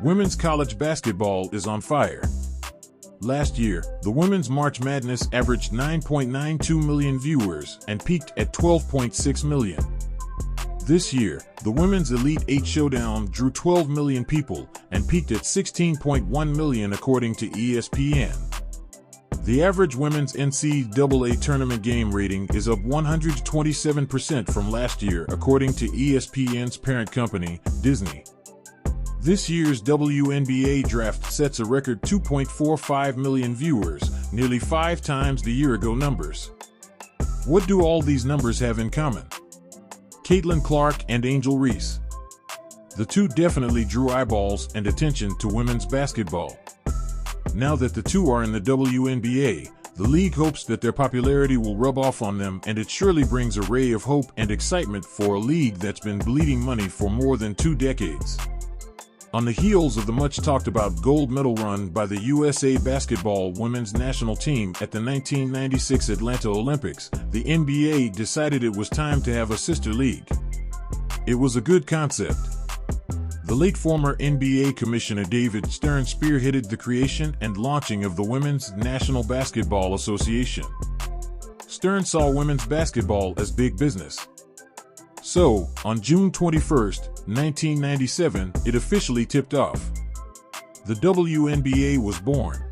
Women's college basketball is on fire. Last year, the Women's March Madness averaged 9.92 million viewers and peaked at 12.6 million. This year, the Women's Elite Eight Showdown drew 12 million people and peaked at 16.1 million according to ESPN. The average women's NCAA tournament game rating is up 127% from last year according to ESPN's parent company, Disney. This year's WNBA draft sets a record 2.45 million viewers, nearly 5 times the year-ago numbers. What do all these numbers have in common? Caitlin Clark and Angel Reese. The two definitely drew eyeballs and attention to women's basketball. Now that the two are in the WNBA, the league hopes that their popularity will rub off on them, and it surely brings a ray of hope and excitement for a league that's been bleeding money for more than 2 decades. On the heels of the much-talked-about gold medal run by the USA basketball women's national team at the 1996 Atlanta Olympics, the NBA decided it was time to have a sister league. It was a good concept. The late former NBA Commissioner David Stern spearheaded the creation and launching of the Women's National Basketball Association. Stern saw women's basketball as big business. So, on June 21, 1997, it officially tipped off. The WNBA was born.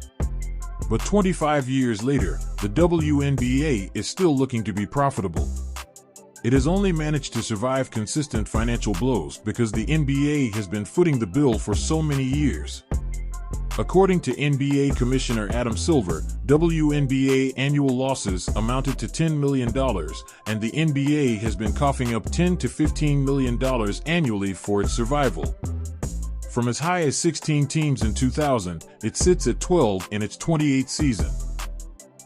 But 25 years later, the WNBA is still looking to be profitable. It has only managed to survive consistent financial blows because the NBA has been footing the bill for so many years. According to NBA Commissioner Adam Silver, WNBA annual losses amounted to $10 million, and the NBA has been coughing up $10 to $15 million annually for its survival. From as high as 16 teams in 2000, it sits at 12 in its 28th season.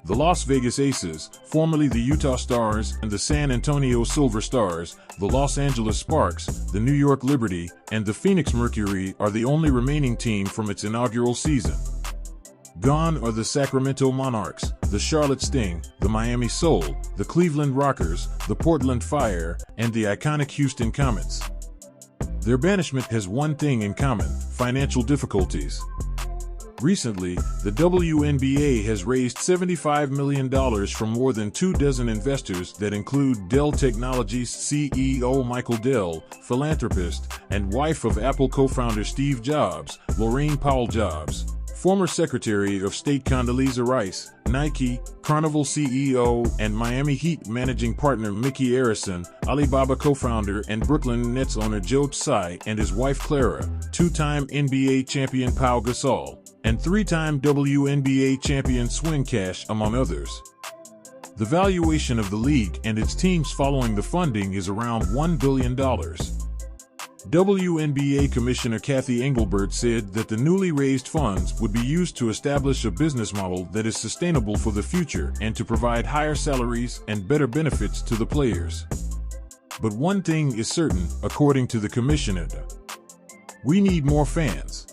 The Las Vegas Aces, formerly the Utah Stars and the San Antonio Silver Stars, the Los Angeles Sparks, the New York Liberty, and the Phoenix Mercury are the only remaining team from its inaugural season. Gone are the Sacramento Monarchs, the Charlotte Sting, the Miami Soul, the Cleveland Rockers, the Portland Fire, and the iconic Houston Comets. Their banishment has one thing in common: financial difficulties. Recently, the WNBA has raised $75 million from more than 24 investors that include Dell Technologies CEO Michael Dell, philanthropist, and wife of Apple co-founder Steve Jobs, Laurene Powell Jobs, former Secretary of State Condoleezza Rice, Nike, Carnival CEO, and Miami Heat managing partner Mickey Arison, Alibaba co-founder and Brooklyn Nets owner Joe Tsai and his wife Clara, 2-time NBA champion Pau Gasol, and 3-time WNBA champion Swin Cash, among others. The valuation of the league and its teams following the funding is around $1 billion. WNBA Commissioner Kathy Engelbert said that the newly raised funds would be used to establish a business model that is sustainable for the future and to provide higher salaries and better benefits to the players. But one thing is certain, according to the commissioner: we need more fans.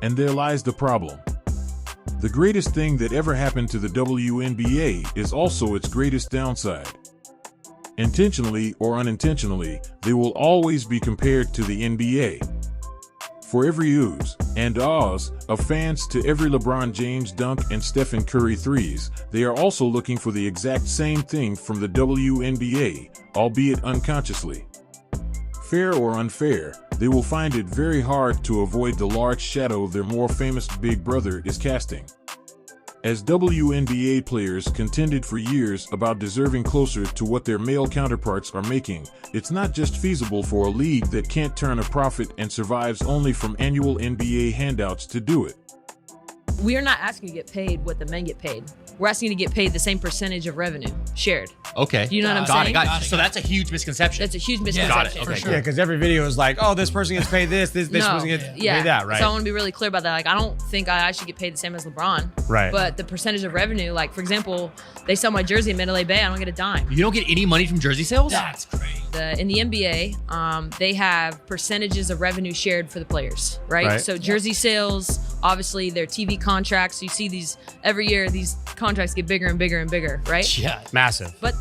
And there lies the problem. The greatest thing that ever happened to the WNBA is also its greatest downside. Intentionally or unintentionally, they will always be compared to the NBA. For every oohs and ahs of fans to every LeBron James dunk and Stephen Curry threes, they are also looking for the exact same thing from the WNBA, albeit unconsciously. Fair or unfair, they will find it very hard to avoid the large shadow their more famous big brother is casting. As WNBA players contended for years about deserving closer to what their male counterparts are making, it's not just feasible for a league that can't turn a profit and survives only from annual NBA handouts to do it. We are not asking to get paid what the men get paid. We're asking to get paid the same percentage of revenue shared. Okay. Do you know what I'm saying? Got it. So that's a huge misconception. That's a huge misconception. Got it. Okay. Sure. Yeah, because every video is like, oh, this person gets paid this person gets paid that, right? So I want to be really clear about that. Like, I don't think I should get paid the same as LeBron. Right. But the percentage of revenue, like, for example, they sell my jersey in Mandalay Bay, I don't get a dime. You don't get any money from jersey sales? That's great. In the NBA, they have percentages of revenue shared for the players, right? Right. So jersey sales, obviously their TV contracts. You see these every year, these contracts get bigger and bigger and bigger, right? Yeah. Massive. But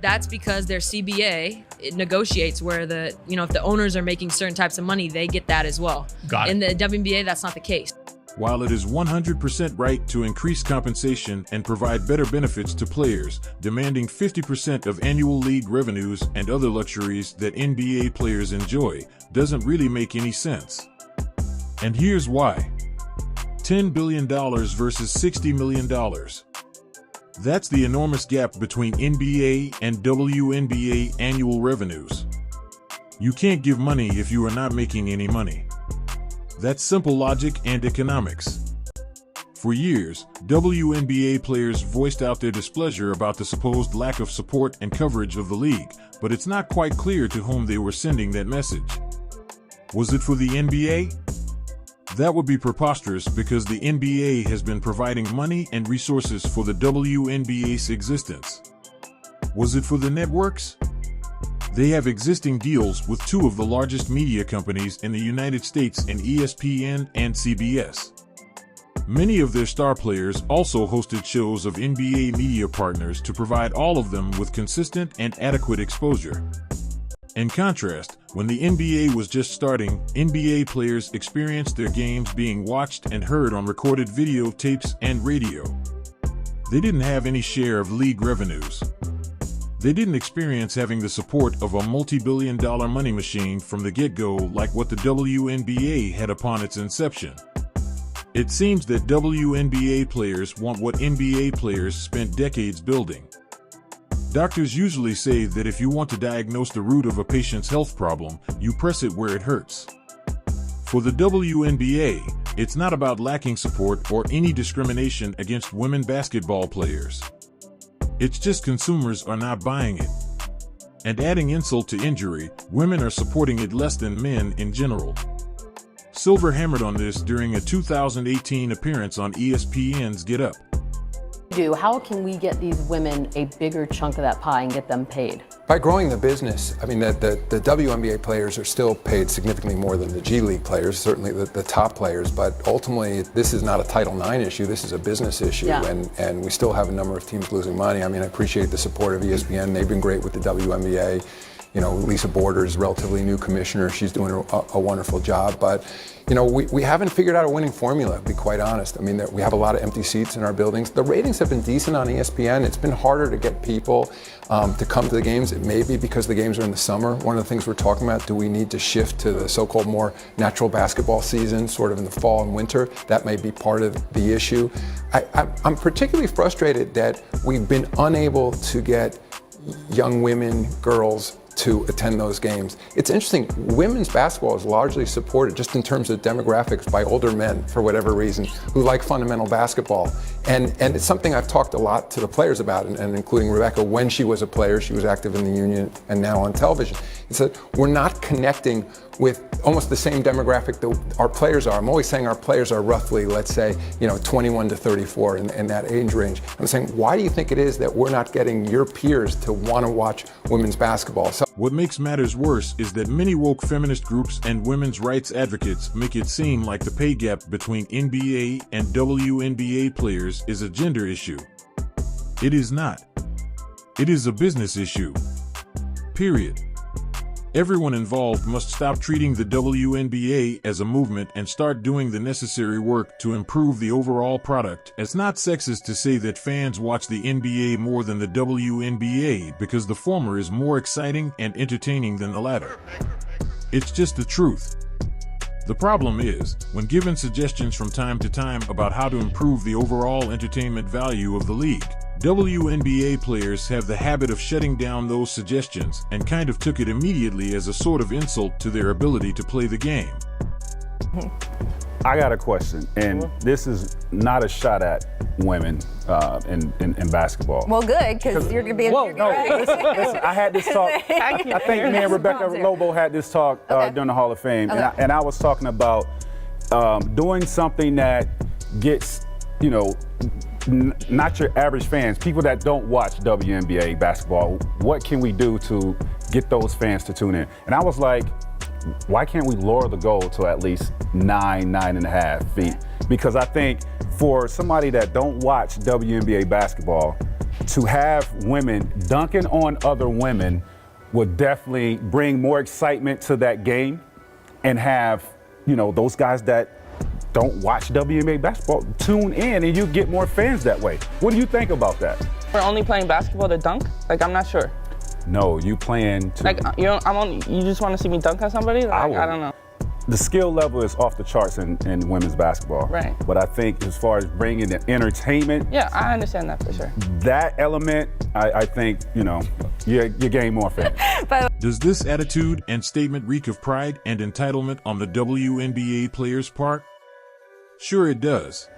that's because their CBA, it negotiates where the, if the owners are making certain types of money, they get that as well. Got it. In the WNBA, that's not the case. While it is 100% right to increase compensation and provide better benefits to players, demanding 50% of annual league revenues and other luxuries that NBA players enjoy doesn't really make any sense. And here's why. $10 billion versus $60 million. That's the enormous gap between NBA and WNBA annual revenues. You can't give money if you are not making any money. That's simple logic and economics. For years, WNBA players voiced out their displeasure about the supposed lack of support and coverage of the league, but it's not quite clear to whom they were sending that message. Was it for the NBA? That would be preposterous because the NBA has been providing money and resources for the WNBA's existence. Was it for the networks? They have existing deals with two of the largest media companies in the United States in ESPN and CBS. Many of their star players also hosted shows of NBA media partners to provide all of them with consistent and adequate exposure. In contrast, when the NBA was just starting, NBA players experienced their games being watched and heard on recorded videotapes and radio. They didn't have any share of league revenues. They didn't experience having the support of a multi-billion-dollar money machine from the get-go like what the WNBA had upon its inception. It seems that WNBA players want what NBA players spent decades building. Doctors usually say that if you want to diagnose the root of a patient's health problem, you press it where it hurts. For the WNBA, it's not about lacking support or any discrimination against women basketball players. It's just consumers are not buying it. And adding insult to injury, women are supporting it less than men in general. Silver hammered on this during a 2018 appearance on ESPN's Get Up. How can we get these women a bigger chunk of that pie and get them paid? By growing the business. I mean, the WNBA players are still paid significantly more than the G League players, certainly the top players, but ultimately this is not a Title IX issue, this is a business issue, Yeah. and we still have a number of teams losing money. I mean, I appreciate the support of ESPN, they've been great with the WNBA. Lisa Border is a relatively new commissioner, she's doing a wonderful job, but we haven't figured out a winning formula, to be quite honest. I mean, we have a lot of empty seats in our buildings. The ratings have been decent on ESPN. It's been harder to get people to come to the games. It may be because the games are in the summer. One of the things we're talking about, do we need to shift to the so-called more natural basketball season, sort of in the fall and winter? That may be part of the issue. I'm particularly frustrated that we've been unable to get young women, girls, to attend those games. It's interesting, women's basketball is largely supported just in terms of demographics by older men for whatever reason who like fundamental basketball. And it's something I've talked a lot to the players about, and including Rebecca when she was a player, she was active in the union and now on television. It's that we're not connecting with almost the same demographic that our players are. I'm always saying our players are roughly, let's say, 21 to 34 in that age range. I'm saying, why do you think it is that we're not getting your peers to want to watch women's basketball? What makes matters worse is that many woke feminist groups and women's rights advocates make it seem like the pay gap between NBA and WNBA players is a gender issue. It is not. It is a business issue. Period. Everyone involved must stop treating the WNBA as a movement and start doing the necessary work to improve the overall product. It's not sexist to say that fans watch the NBA more than the WNBA because the former is more exciting and entertaining than the latter. It's just the truth. The problem is, when given suggestions from time to time about how to improve the overall entertainment value of the league, WNBA players have the habit of shutting down those suggestions and kind of took it immediately as a sort of insult to their ability to play the game. I got a question, and this is not a shot at women in basketball. Well, good, because you're going to be Listen, I had this talk. I think me and Rebecca Lobo had this talk during the Hall of Fame, and I was talking about doing something that gets, not your average fans, people that don't watch WNBA basketball. What can we do to get those fans to tune in? And I was like, why can't we lower the goal to at least 9.5 feet? Because I think for somebody that don't watch WNBA basketball, to have women dunking on other women would definitely bring more excitement to that game, and have, you know, those guys that don't watch WNBA basketball tune in, and you get more fans that way. What do you think about that? We're only playing basketball to dunk? Like, I'm not sure. No, you playing to... Like, you just want to see me dunk on somebody? Like, I don't know. The skill level is off the charts in women's basketball. Right. But I think as far as bringing the entertainment... Yeah, I understand that for sure. That element, I think, you know, you gain more fans. Does this attitude and statement reek of pride and entitlement on the WNBA players' part? Sure it does.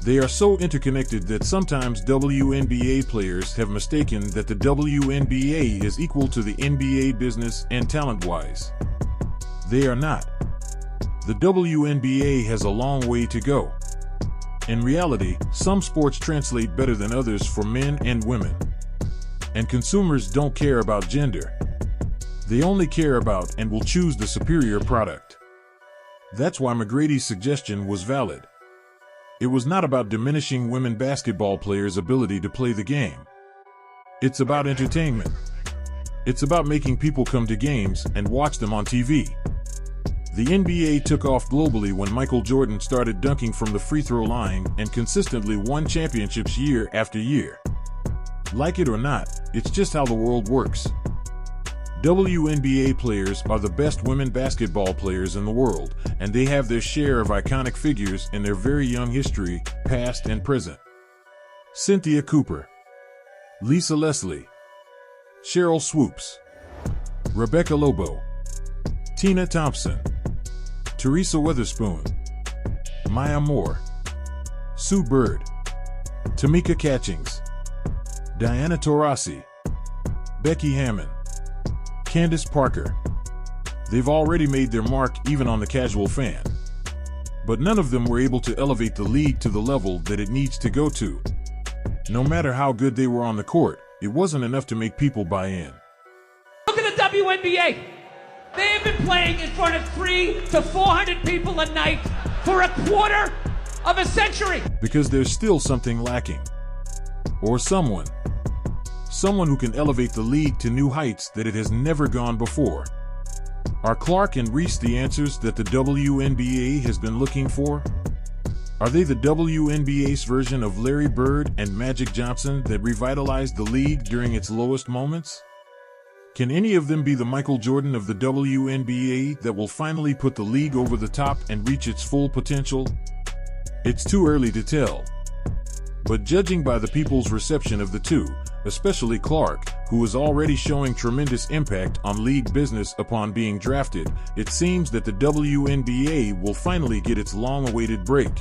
They are so interconnected that sometimes WNBA players have mistaken that the WNBA is equal to the NBA business and talent-wise. They are not. The WNBA has a long way to go. In reality, some sports translate better than others for men and women. And consumers don't care about gender. They only care about and will choose the superior product. That's why McGrady's suggestion was valid. It was not about diminishing women basketball players' ability to play the game. It's about entertainment. It's about making people come to games and watch them on TV. The NBA took off globally when Michael Jordan started dunking from the free throw line and consistently won championships year after year. Like it or not, it's just how the world works. WNBA players are the best women basketball players in the world, and they have their share of iconic figures in their very young history, past and present. Cynthia Cooper, Lisa Leslie, Cheryl Swoops, Rebecca Lobo, Tina Thompson, Teresa Weatherspoon, Maya Moore, Sue Bird, Tamika Catchings, Diana Taurasi, Becky Hammon, Candace Parker. They've already made their mark even on the casual fan. But none of them were able to elevate the league to the level that it needs to go to. No matter how good they were on the court, it wasn't enough to make people buy in. Look at the WNBA. They have been playing in front of 300 to 400 people a night for a quarter of a century. Because there's still something lacking. Or someone who can elevate the league to new heights that it has never gone before. Are Clark and Reese the answers that the WNBA has been looking for? Are they the WNBA's version of Larry Bird and Magic Johnson that revitalized the league during its lowest moments? Can any of them be the Michael Jordan of the WNBA that will finally put the league over the top and reach its full potential? It's too early to tell. But judging by the people's reception of the two, especially Clark, who is already showing tremendous impact on league business upon being drafted, it seems that the WNBA will finally get its long-awaited break.